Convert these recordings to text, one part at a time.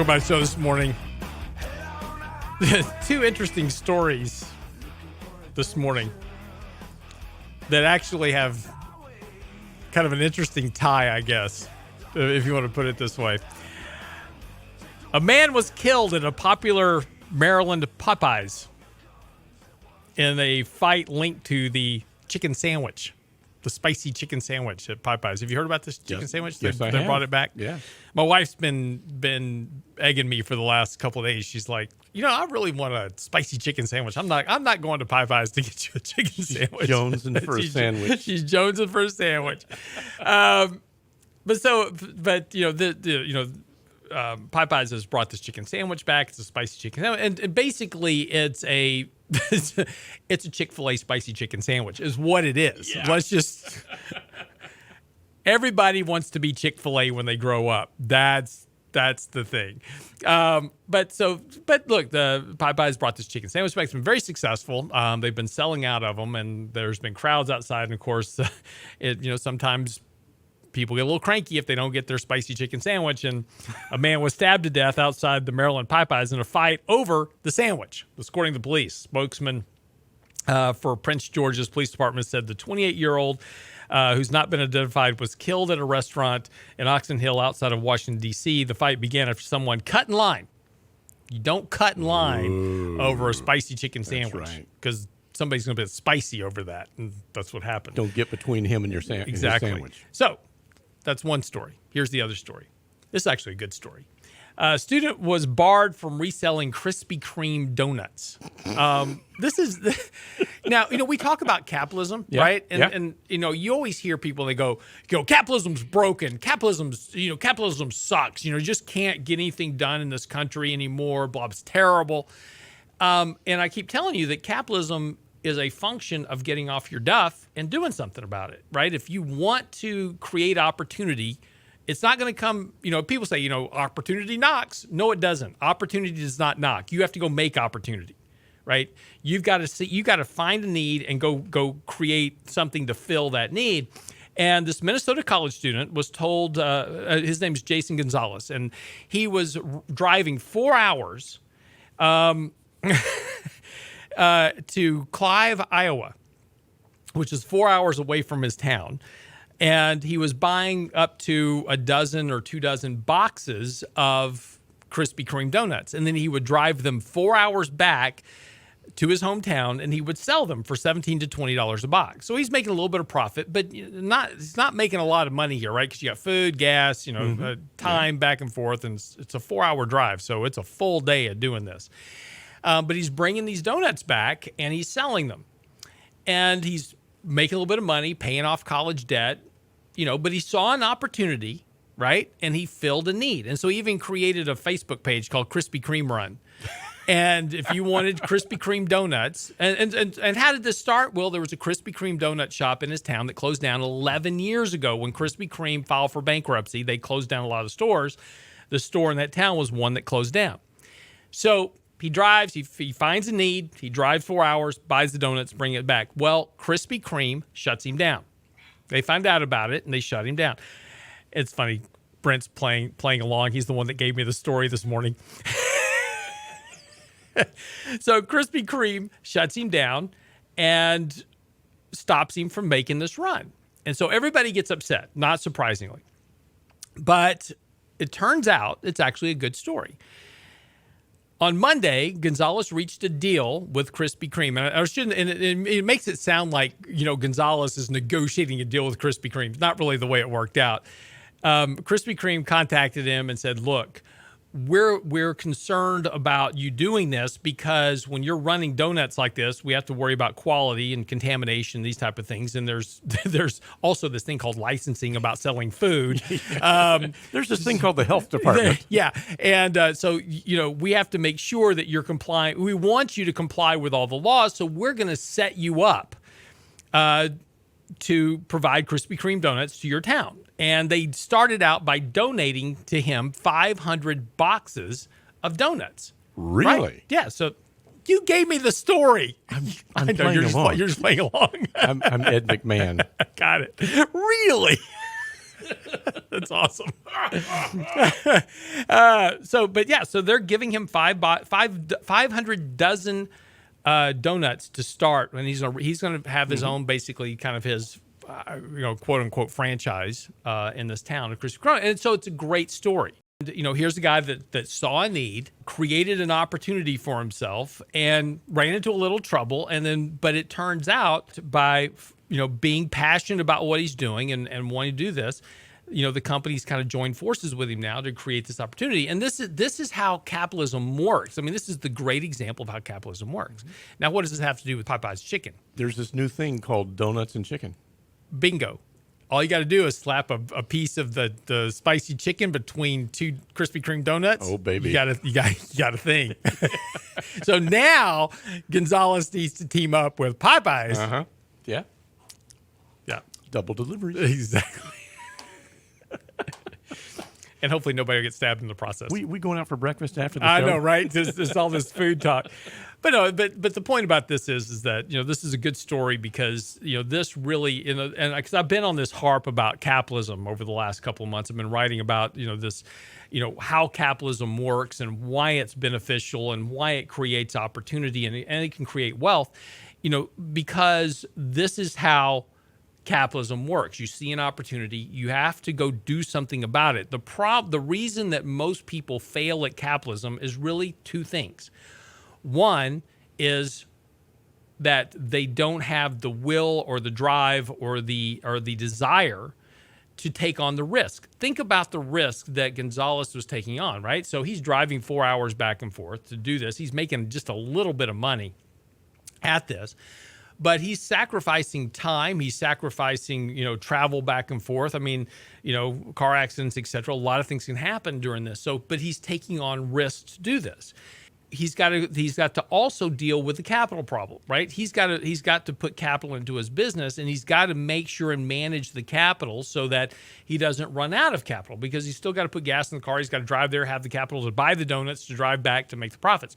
my show this morning. Two interesting stories this morning that actually have kind of an interesting tie, I guess, if you want to put it this way. A man was killed at a popular Maryland Popeyes in a fight linked to the chicken sandwich. The spicy chicken sandwich at Popeyes. Have you heard about this chicken sandwich? Yes, They brought it back. Yeah. My wife's been egging me for the last couple of days. She's like, I really want a spicy chicken sandwich. I'm not going to Popeyes to get you a chicken sandwich. Jonesing for a sandwich. She's jonesing for a sandwich. Popeyes has brought this chicken sandwich back. It's a spicy chicken sandwich, and basically it's a Chick-fil-A spicy chicken sandwich is what it is. Yeah. Let's just everybody wants to be Chick-fil-A when they grow up. That's the thing. But look, the Popeyes brought this chicken sandwich back. It's been very successful. They've been selling out of them, and there's been crowds outside. And of course, sometimes people get a little cranky if they don't get their spicy chicken sandwich. And a man was stabbed to death outside the Maryland Popeyes in a fight over the sandwich. According to the police, spokesman for Prince George's Police Department said the 28-year-old who's not been identified was killed at a restaurant in Oxon Hill outside of Washington, D.C. The fight began after someone cut in line. You don't cut in line over a spicy chicken sandwich because somebody's going to be spicy over that, and that's what happened. Don't get between him and your Exactly. sandwich. So that's one story. Here's the other story. This is actually a good story. A student was barred from reselling Krispy Kreme donuts. Now, we talk about capitalism, right? And you always hear people, they go, capitalism's broken. Capitalism sucks. You just can't get anything done in this country anymore. Blah, it's terrible. And I keep telling you that capitalism is a function of getting off your duff and doing something about it, right? If you want to create opportunity, it's not going to come, people say, opportunity knocks. No, it doesn't. Opportunity does not knock. You have to go make opportunity, right? You've got to find a need and go create something to fill that need. And this Minnesota college student was told, his name is Jason Gonzalez, and he was driving 4 hours to Clive, Iowa, which is 4 hours away from his town. And he was buying up to a dozen or 24 boxes of Krispy Kreme donuts. And then he would drive them 4 hours back to his hometown, and he would sell them for $17 to $20 a box. So he's making a little bit of profit, but he's not making a lot of money here, right? Because you got food, gas, time back and forth, and it's a 4 hour drive. So it's a full day of doing this. But he's bringing these donuts back, and he's selling them. And he's making a little bit of money, paying off college debt, but he saw an opportunity, right? And he filled a need. And so he even created a Facebook page called Krispy Kreme Run. And if you wanted Krispy Kreme donuts, and how did this start? Well, there was a Krispy Kreme donut shop in his town that closed down 11 years ago when Krispy Kreme filed for bankruptcy. They closed down a lot of stores. The store in that town was one that closed down. So he drives, he finds a need, he drives 4 hours, buys the donuts, bring it back. Well, Krispy Kreme shuts him down. They find out about it, and they shut him down. It's funny. Brent's playing along. He's the one that gave me the story this morning. So Krispy Kreme shuts him down and stops him from making this run. And so everybody gets upset, not surprisingly. But it turns out it's actually a good story. On Monday, Gonzalez reached a deal with Krispy Kreme. And it makes it sound like, Gonzalez is negotiating a deal with Krispy Kreme. It's not really the way it worked out. Krispy Kreme contacted him and said, look, we're concerned about you doing this because when you're running donuts like this, we have to worry about quality and contamination, these type of things. And there's also this thing called licensing about selling food. There's this thing called the health department. Yeah. And so we have to make sure that you're compliant. We want you to comply with all the laws. So we're going to set you up to provide Krispy Kreme donuts to your town. And they started out by donating to him 500 boxes of donuts. Really? Right? Yeah. So you gave me the story. I'm playing along. You're just playing along. I'm Ed McMahon. Got it. Really? That's awesome. So they're giving him 500 dozen donuts to start, and he's going to have his own, basically, kind of his, quote unquote franchise in this town of Krispy Kreme. And so it's a great story. Here's a guy that saw a need, created an opportunity for himself, and ran into a little trouble. But it turns out, by being passionate about what he's doing and wanting to do this, the company's kind of joined forces with him now to create this opportunity. And this is how capitalism works. I mean, this is the great example of how capitalism works. Now, what does this have to do with Popeyes chicken? There's this new thing called donuts and chicken. Bingo. All you got to do is slap a piece of the spicy chicken between two Krispy Kreme donuts. Oh, baby. You got a thing. So now Gonzalez needs to team up with Popeyes. Uh-huh. Yeah. Yeah. Double delivery. Exactly. And hopefully nobody will get stabbed in the process. We going out for breakfast after the show? I know, right? There's all this food talk. But no, but the point about this is that, this is a good story because, this really, and because I've been on this harp about capitalism over the last couple of months. I've been writing about, this, how capitalism works and why it's beneficial and why it creates opportunity and it can create wealth, because this is how capitalism works. You see an opportunity, you have to go do something about it. The reason that most people fail at capitalism is really two things. One is that they don't have the will or the drive or the desire to take on the risk. Think about the risk that Gonzalez was taking on, right? So he's driving 4 hours back and forth to do this. He's making just a little bit of money at this, but he's sacrificing time. He's sacrificing, travel back and forth. I mean, car accidents, et cetera. A lot of things can happen during this. But he's taking on risks to do this. He's got to also deal with the capital problem, right? He's got to put capital into his business, and he's got to make sure and manage the capital so that he doesn't run out of capital, because he's still got to put gas in the car. He's got to drive there, have the capital to buy the donuts, to drive back to make the profits.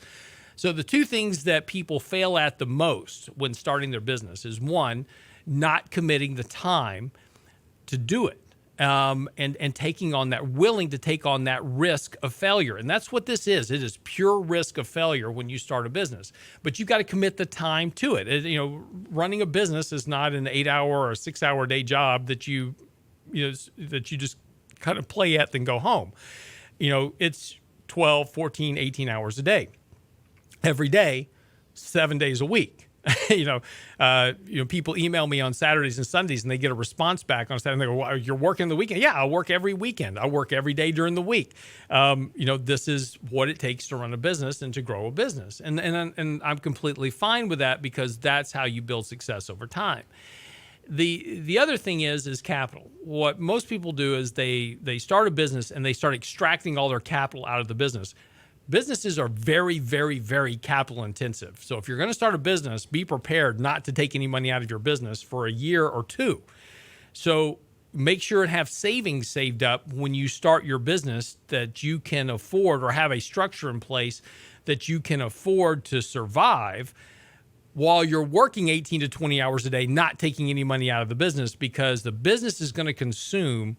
So the two things that people fail at the most when starting their business is, one, not committing the time to do it. And taking on that, willing to take on that risk of failure. And that's what this is. It is pure risk of failure when you start a business. But you got to commit the time to it. Running a business is not an 8-hour or 6-hour day job that you just kind of play at then go home. It's 12, 14, 18 hours a day. Every day, 7 days a week. People email me on Saturdays and Sundays, and they get a response back on Saturday. And they go, well, "You're working the weekend?" Yeah, I work every weekend. I work every day during the week. This is what it takes to run a business and to grow a business, and I'm completely fine with that, because that's how you build success over time. The other thing is capital. What most people do is they start a business and they start extracting all their capital out of the business. Businesses are very, very, very capital intensive. So if you're going to start a business, be prepared not to take any money out of your business for a year or two. So make sure and have savings saved up when you start your business that you can afford, or have a structure in place that you can afford to survive while you're working 18 to 20 hours a day, not taking any money out of the business, because the business is going to consume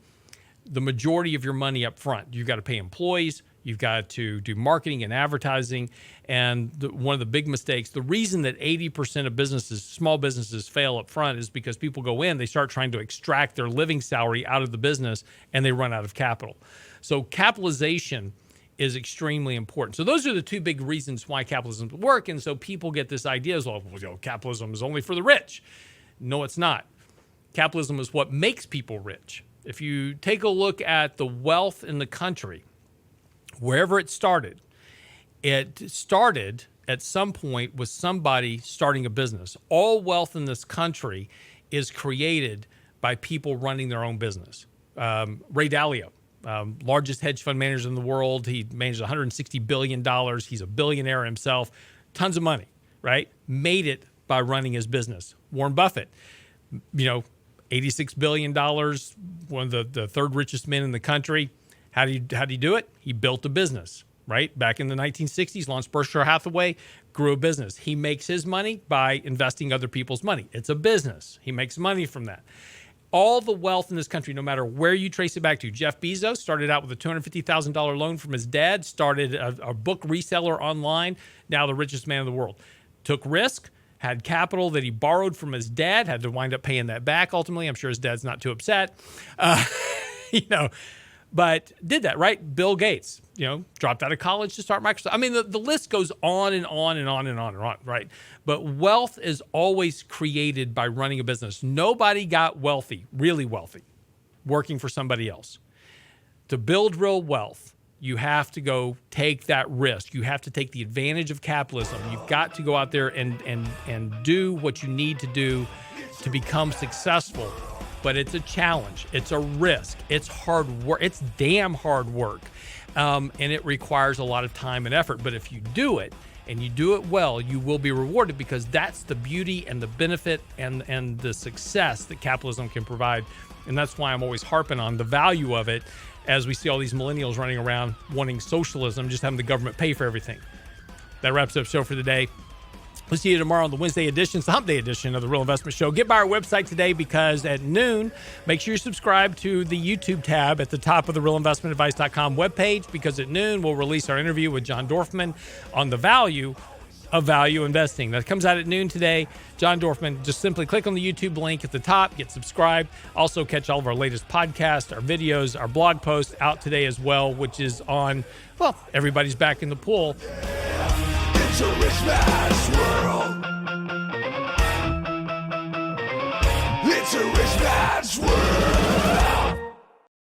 the majority of your money up front. You've got to pay employees. You've got to do marketing and advertising. And one of the big mistakes, the reason that 80% of small businesses fail up front, is because people go in, they start trying to extract their living salary out of the business, and they run out of capital. So capitalization is extremely important. So those are the two big reasons why capitalism work. And so people get this idea as well, capitalism is only for the rich. No, it's not. Capitalism is what makes people rich. If you take a look at the wealth in the country, wherever it started at some point with somebody starting a business. All wealth in this country is created by people running their own business. Ray Dalio, largest hedge fund manager in the world. He managed $160 billion. He's a billionaire himself. Tons of money, right? Made it by running his business. Warren Buffett, $86 billion, one of the third richest men in the country. How did he do it? He built a business, right? Back in the 1960s, launched Berkshire Hathaway, grew a business. He makes his money by investing other people's money. It's a business. He makes money from that. all the wealth in this country, no matter where you trace it back to. Jeff Bezos started out with a $250,000 loan from his dad, started a book reseller online, now the richest man in the world. Took risk, had capital that he borrowed from his dad, had to wind up paying that back ultimately. I'm sure his dad's not too upset. But did that, right? Bill Gates, dropped out of college to start Microsoft. I mean, the list goes on and on and on and on and on, right? But wealth is always created by running a business. Nobody got wealthy, really wealthy, working for somebody else. To build real wealth, you have to go take that risk. You have to take the advantage of capitalism. You've got to go out there and do what you need to do to become successful. But it's a challenge. It's a risk. It's hard work. It's damn hard work. And it requires a lot of time and effort. But if you do it and you do it well, you will be rewarded, because that's the beauty and the benefit and the success that capitalism can provide. And that's why I'm always harping on the value of it, as we see all these millennials running around wanting socialism, just having the government pay for everything. That wraps up the show for the day. We'll see you tomorrow on the Wednesday edition, it's the Hump Day edition of the Real Investment Show. Get by our website today, because at noon, make sure you subscribe to the YouTube tab at the top of the realinvestmentadvice.com webpage, because at noon, we'll release our interview with John Dorfman on the value of value investing. That comes out at noon today. John Dorfman, just simply click on the YouTube link at the top, get subscribed. Also catch all of our latest podcasts, our videos, our blog posts out today as well, which is on, everybody's back in the pool. It's a rich man's world. It's a rich man's world.